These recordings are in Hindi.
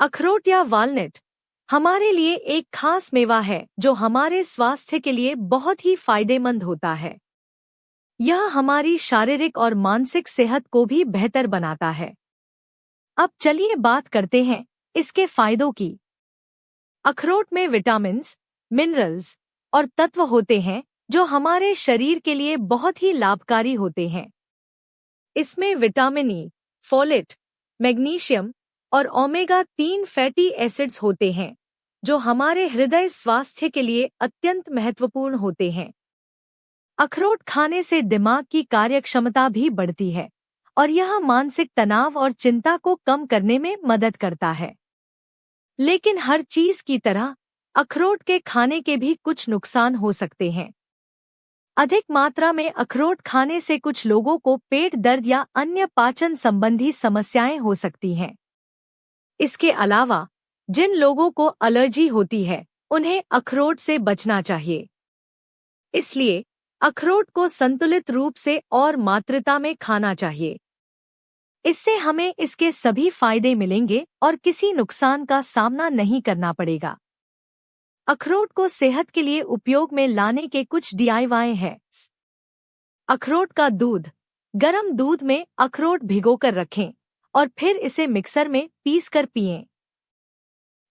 अखरोट या वालनट हमारे लिए एक खास मेवा है जो हमारे स्वास्थ्य के लिए बहुत ही फायदेमंद होता है। यह हमारी शारीरिक और मानसिक सेहत को भी बेहतर बनाता है। अब चलिए बात करते हैं इसके फायदों की। अखरोट में विटामिन्स, मिनरल्स और तत्व होते हैं जो हमारे शरीर के लिए बहुत ही लाभकारी होते हैं। इसमें विटामिन ई, फोलेट, मैग्नीशियम और ओमेगा-3 फैटी एसिड्स होते हैं जो हमारे हृदय स्वास्थ्य के लिए अत्यंत महत्वपूर्ण होते हैं। अखरोट खाने से दिमाग की कार्यक्षमता भी बढ़ती है और यह मानसिक तनाव और चिंता को कम करने में मदद करता है। लेकिन हर चीज की तरह अखरोट के खाने के भी कुछ नुकसान हो सकते हैं। अधिक मात्रा में अखरोट खाने से कुछ लोगों को पेट दर्द या अन्य पाचन संबंधी समस्याएं हो सकती हैं। इसके अलावा जिन लोगों को एलर्जी होती है उन्हें अखरोट से बचना चाहिए। इसलिए अखरोट को संतुलित रूप से और मात्रा में खाना चाहिए। इससे हमें इसके सभी फायदे मिलेंगे और किसी नुकसान का सामना नहीं करना पड़ेगा। अखरोट को सेहत के लिए उपयोग में लाने के कुछ DIY हैं। अखरोट का दूध। गर्म दूध में अखरोट भिगोकर रखें और फिर इसे मिक्सर में पीसकर पिएं।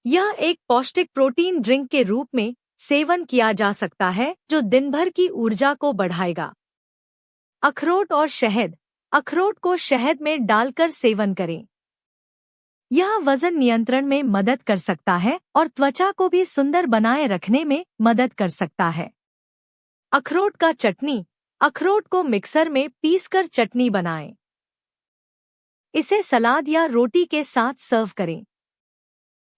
यह एक पौष्टिक प्रोटीन ड्रिंक के रूप में सेवन किया जा सकता है जो दिन भर की ऊर्जा को बढ़ाएगा। अखरोट और शहद। अखरोट को शहद में डालकर सेवन करें। यह वजन नियंत्रण में मदद कर सकता है और त्वचा को भी सुंदर बनाए रखने में मदद कर सकता है। अखरोट का चटनी। अखरोट को मिक्सर में पीसकर चटनी बनाएं। इसे सलाद या रोटी के साथ सर्व करें।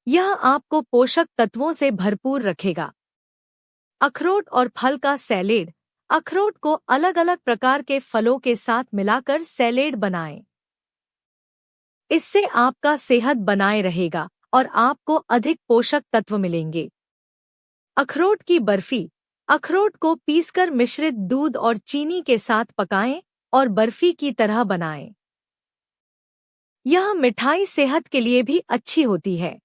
यह आपको पोषक तत्वों से भरपूर रखेगा। अखरोट और फल का सैलेड। अखरोट को अलग अलग प्रकार के फलों के साथ मिलाकर सैलेड बनाएं। इससे आपका सेहत बनाए रहेगा और आपको अधिक पोषक तत्व मिलेंगे। अखरोट की बर्फी। अखरोट को पीसकर मिश्रित दूध और चीनी के साथ पकाएं और बर्फी की तरह बनाएं। यह मिठाई सेहत के लिए भी अच्छी होती है।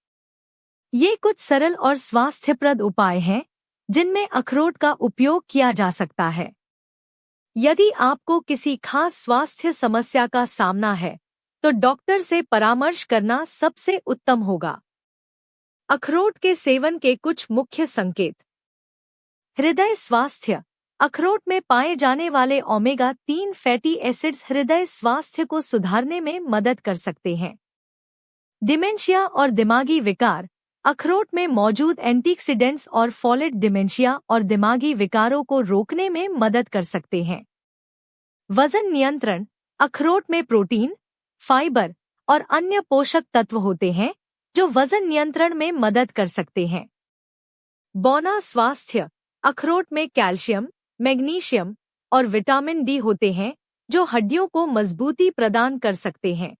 ये कुछ सरल और स्वास्थ्यप्रद उपाय हैं जिनमें अखरोट का उपयोग किया जा सकता है। यदि आपको किसी खास स्वास्थ्य समस्या का सामना है तो डॉक्टर से परामर्श करना सबसे उत्तम होगा। अखरोट के सेवन के कुछ मुख्य संकेत। हृदय स्वास्थ्य। अखरोट में पाए जाने वाले ओमेगा-3 फैटी एसिड्स हृदय स्वास्थ्य को सुधारने में मदद कर सकते हैं। डिमेंशिया और दिमागी विकार। अखरोट में मौजूद एंटीऑक्सीडेंट्स और फोलेट डिमेंशिया और दिमागी विकारों को रोकने में मदद कर सकते हैं। वजन नियंत्रण। अखरोट में प्रोटीन, फाइबर और अन्य पोषक तत्व होते हैं जो वजन नियंत्रण में मदद कर सकते हैं। बौना स्वास्थ्य। अखरोट में कैल्शियम, मैग्नीशियम और विटामिन डी होते हैं जो हड्डियों को मजबूती प्रदान कर सकते हैं।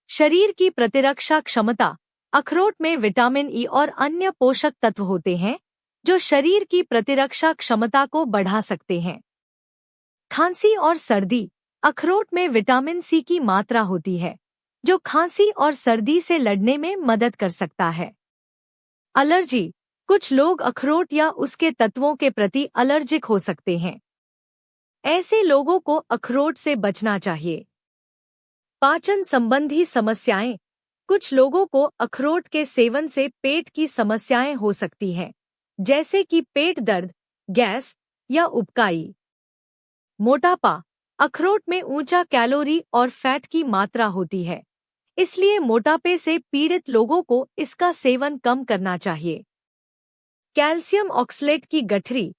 शरीर की प्रतिरक्षा क्षमता। अखरोट में विटामिन ई और अन्य पोषक तत्व होते हैं जो शरीर की प्रतिरक्षा क्षमता को बढ़ा सकते हैं। खांसी और सर्दी। अखरोट में विटामिन सी की मात्रा होती है जो खांसी और सर्दी से लड़ने में मदद कर सकता है। एलर्जी। कुछ लोग अखरोट या उसके तत्वों के प्रति एलर्जिक हो सकते हैं। ऐसे लोगों को अखरोट से बचना चाहिए। पाचन संबंधी समस्याएं। कुछ लोगों को अखरोट के सेवन से पेट की समस्याएं हो सकती हैं, जैसे कि पेट दर्द, गैस या उबकाई। मोटापा। अखरोट में ऊंचा कैलोरी और फैट की मात्रा होती है, इसलिए मोटापे से पीड़ित लोगों को इसका सेवन कम करना चाहिए। कैल्शियम ऑक्सलेट की गठरी।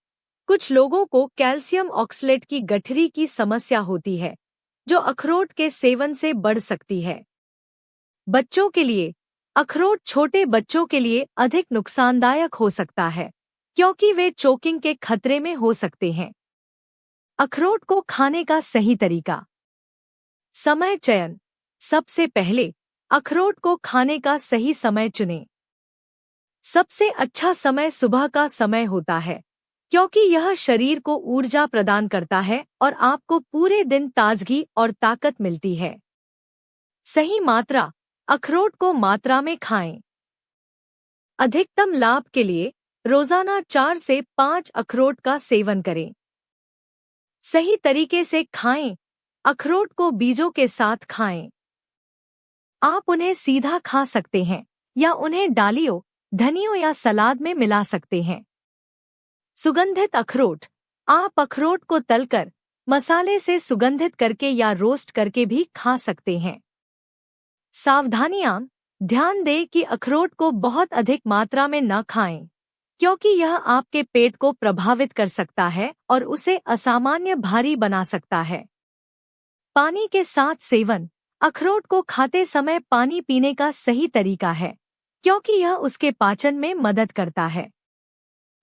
कुछ लोगों को कैल्शियम ऑक्सलेट की गठरी की समस्या होती है, जो अखरोट के सेवन से बढ़ सकती है। बच्चों के लिए। अखरोट छोटे बच्चों के लिए अधिक नुकसानदायक हो सकता है क्योंकि वे चोकिंग के खतरे में हो सकते हैं। अखरोट को खाने का सही तरीका। समय चयन। सबसे पहले अखरोट को खाने का सही समय चुनें। सबसे अच्छा समय सुबह का समय होता है क्योंकि यह शरीर को ऊर्जा प्रदान करता है और आपको पूरे दिन ताजगी और ताकत मिलती है। सही मात्रा। अखरोट को मात्रा में खाएं। अधिकतम लाभ के लिए रोजाना 4 से 5 अखरोट का सेवन करें। सही तरीके से खाएं। अखरोट को बीजों के साथ खाएं। आप उन्हें सीधा खा सकते हैं या उन्हें डालियों, धनियों या सलाद में मिला सकते हैं। सुगंधित अखरोट। आप अखरोट को तलकर, मसाले से सुगंधित करके या रोस्ट करके भी खा सकते हैं। सावधानियां। ध्यान दें कि अखरोट को बहुत अधिक मात्रा में न खाएं, क्योंकि यह आपके पेट को प्रभावित कर सकता है और उसे असामान्य भारी बना सकता है। पानी के साथ सेवन। अखरोट को खाते समय पानी पीने का सही तरीका है, क्योंकि यह उसके पाचन में मदद करता है।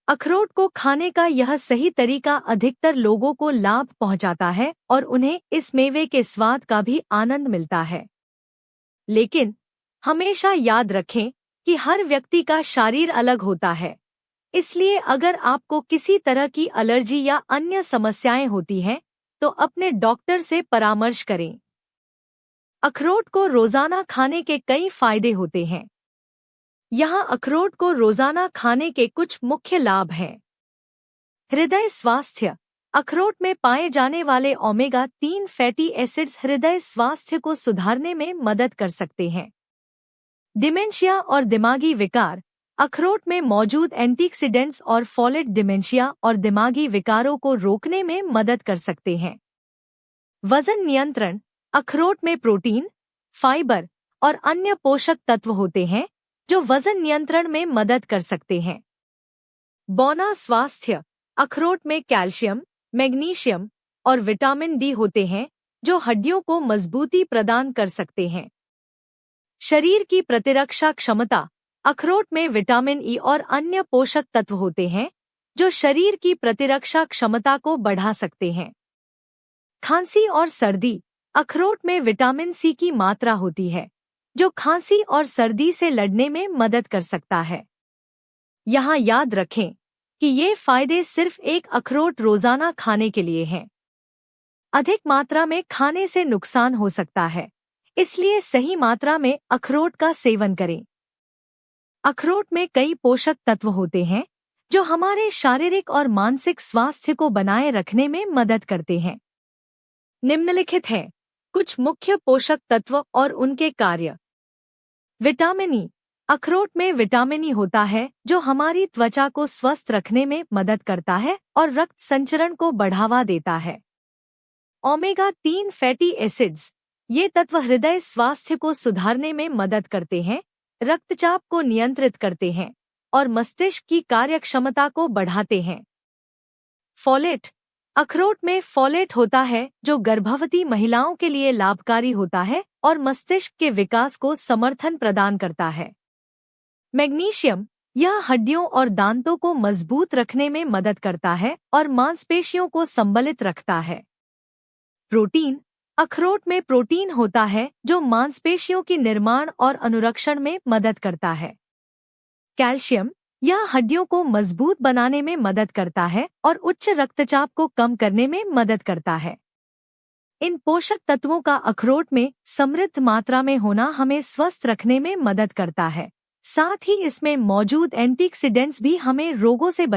अखरोट को खाने का यह सही तरीका अधिकतर लोगों को लाभ पहुंचाता है और उन्हें इस मेवे के स्वाद का भी आनंद मिलता है। लेकिन हमेशा याद रखें कि हर व्यक्ति का शरीर अलग होता है, इसलिए अगर आपको किसी तरह की एलर्जी या अन्य समस्याएं होती हैं, तो अपने डॉक्टर से परामर्श करें। अखरोट को रोजाना खाने के कई फायदे होते हैं। यहाँ अखरोट को रोजाना खाने के कुछ मुख्य लाभ हैं। हृदय स्वास्थ्य। अखरोट में पाए जाने वाले ओमेगा-3 फैटी एसिड्स हृदय स्वास्थ्य को सुधारने में मदद कर सकते हैं। डिमेंशिया और दिमागी विकार। अखरोट में मौजूद एंटीऑक्सीडेंट्स और फोलेट डिमेंशिया और दिमागी विकारों को रोकने में मदद कर सकते हैं। वजन नियंत्रण। अखरोट में प्रोटीन, फाइबर और अन्य पोषक तत्व होते हैं जो वजन नियंत्रण में मदद कर सकते हैं। बौना स्वास्थ्य। अखरोट में कैल्शियम, मैग्नीशियम और विटामिन डी होते हैं जो हड्डियों को मजबूती प्रदान कर सकते हैं। शरीर की प्रतिरक्षा क्षमता। अखरोट में विटामिन ई और अन्य पोषक तत्व होते हैं जो शरीर की प्रतिरक्षा क्षमता को बढ़ा सकते हैं। खांसी और सर्दी। अखरोट में विटामिन सी की मात्रा होती है जो खांसी और सर्दी से लड़ने में मदद कर सकता है। यहाँ याद रखें कि ये फायदे सिर्फ एक अखरोट रोजाना खाने के लिए हैं। अधिक मात्रा में खाने से नुकसान हो सकता है, इसलिए सही मात्रा में अखरोट का सेवन करें। अखरोट में कई पोषक तत्व होते हैं जो हमारे शारीरिक और मानसिक स्वास्थ्य को बनाए रखने में मदद करते हैं। निम्नलिखित हैं कुछ मुख्य पोषक तत्व और उनके कार्य। Vitamin E. अखरोट में विटामिन ई होता है जो हमारी त्वचा को स्वस्थ रखने में मदद करता है और रक्त संचरण को बढ़ावा देता है। Omega-3 fatty acids. ये तत्व हृदय स्वास्थ्य को सुधारने में मदद करते हैं, रक्तचाप को नियंत्रित करते हैं और मस्तिष्क की कार्यक्षमता को बढ़ाते हैं। फोलेट। अखरोट में फोलेट होता है जो गर्भवती महिलाओं के लिए लाभकारी होता है और मस्तिष्क के विकास को समर्थन प्रदान करता है। मैग्नीशियम। यह हड्डियों और दांतों को मजबूत रखने में मदद करता है और मांसपेशियों को संबलित रखता है। प्रोटीन। अखरोट में प्रोटीन होता है जो मांसपेशियों के निर्माण और अनुरक्षण में मदद करता है। कैल्शियम। यह हड्डियों को मजबूत बनाने में मदद करता है और उच्च रक्तचाप को कम करने में मदद करता है। इन पोषक तत्वों का अखरोट में समृद्ध मात्रा में होना हमें स्वस्थ रखने में मदद करता है। साथ ही इसमें मौजूद एंटीऑक्सीडेंट्स भी हमें रोगों से